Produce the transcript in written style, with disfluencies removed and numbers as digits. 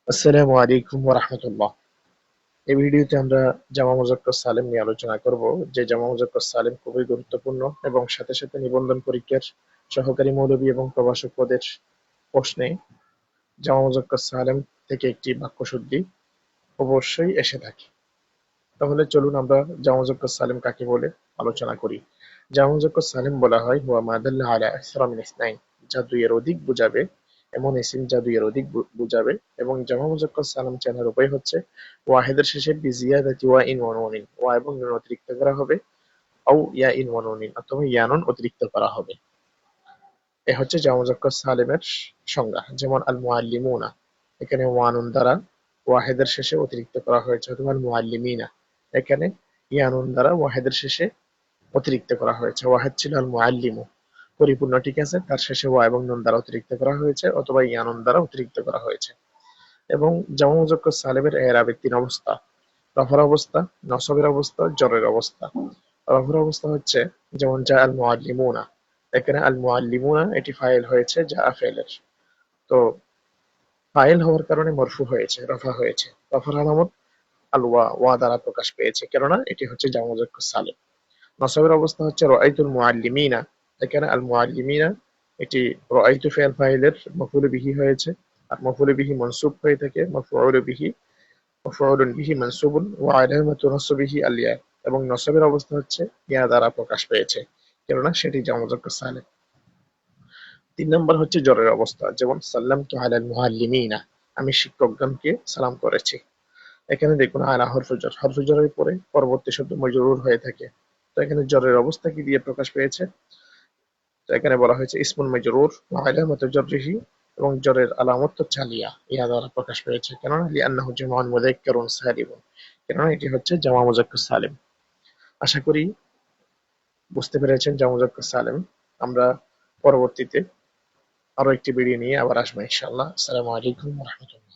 আসসালামু আলাইকুম ওয়া রাহমাতুল্লাহ। এই ভিডিওতে আমরা জামা মুজাক্কার সালিম নিয়ে আলোচনা করব। যে জামা মুজাক্কার সালিম খুবই গুরুত্বপূর্ণ এবং সাথে সাথে নিবন্ধন পরীক্ষার সহকারী মৌলবী এবং প্রভাষক পদের প্রশ্নে জামা মুজাক্কার সালিম থেকে একটি বাক্যশুদ্ধি অবশ্যই এসে থাকে। তাহলে চলুন আমরা জামা মুজাক্কার সালিম কাকে বলে আলোচনা করি। জামা মুজাক্কার সালিম বলা হয় হুয়া মা দাল্লা আলা আকসারা মিন ইসনাইন, যা দুইয়ের অধিক বুঝাবে এমন ইসিম যা দুইয়ের অধিক বুঝাবে। এবং জামা মুজাক্কার সালিম চেনার উপায় হচ্ছে ওয়াহিদের শেষে বিজিয়াদাতি ওয়া ইন ওয়া নুনিন, ওয়া এবং নুন অতিরিক্ত করা হবে, আও ইয়া ইন ওয়া নুনিন অথবা ইয়া নুন অতিরিক্ত করা হবে। এ হচ্ছে জামা মুজাক্কার সালিমের সংজ্ঞা। যেমন আল মুআল্লিমুনা, এখানে ওয়া নুন দ্বারা ওয়াহিদের শেষে অতিরিক্ত করা হয়েছে, অথবা আল মুআল্লিমিনা, এখানে ইয়া নুন দ্বারা ওয়াহিদের শেষে অতিরিক্ত করা হয়েছে। ওয়াহেদ ছিল আল মুআল্লিমু, পরিপূর্ণ, ঠিক আছে, তার শেষে ওয়া এবং নুন দ্বারা অতিরিক্ত করা হয়েছে, অথবা ইয়া নুন দ্বারা অতিরিক্ত করা হয়েছে। এবং জামা মুজাক্কার সালিমের এরাবের তিন অবস্থা: রফার অবস্থা, নসবের অবস্থা, জরের অবস্থা। রফার অবস্থা হচ্ছে যেমন জা আল মুআল্লিমুনা, এখানে আল মুআল্লিমুনা এটি ফাইল হয়েছে যা ফেলের, তো ফাইল হওয়ার কারণে মরফু হয়েছে, রফা হয়েছে। রফার আলামত আল ওয়া, ওয়া দ্বারা প্রকাশ পেয়েছে, কেননা এটি হচ্ছে জামা মুজাক্কার সালিম। নসবের অবস্থা হচ্ছে রাআইতুল মুআল্লিমিনা, এখানে আল মুআল্লিমিনা এটি রাআইতু ফি'ল ফাইলের মফউল বিহি হয়েছে, আর মফউল বিহি মনসুব হয়ে থাকে মফউলুন বিহি মানসুবুন ওয়া আলামাতু নসবিহি আল ইয়া, এবং নসবের অবস্থা হচ্ছে ইয়া দ্বারা প্রকাশ পেয়েছে, কেননা সেটি জামা মুজাক্কার সালিম। ৩ নম্বর হচ্ছে জরের অবস্থা, যেমন সাল্লামতু আলাল মুআল্লিমিনা, আমি শিক্ষকগণকে সালাম করেছি। এখানে দেখুন আলা হরফে জর, হরফে জরের পরে পরবর্তী শব্দ মজরুর হয়ে থাকে। তো এখানে জরের অবস্থা কি দিয়ে প্রকাশ পেয়েছে? তো এখানে বলা হয়েছে ইসমুল মাজরুর ওয়া আলামাতু জাররিহি, এবং জরের আলামত হচ্ছে আলিয়া, ইয়া দ্বারা প্রকাশ পেয়েছে, কেননা লিআন্নাহু জামউন মুযাক্কারুন সালিমুন, কেননা এটি হচ্ছে জামা মুযাক্কার সালিম। আশা করি বুঝতে পেরেছেন জামা মুযাক্কার সালিম। আমরা পরবর্তীতে আরো একটি ভিডিও নিয়ে আবার আসবো ইনশাআল্লাহ। আসসালামু আলাইকুম ওয়া রাহমাতুল্লাহ।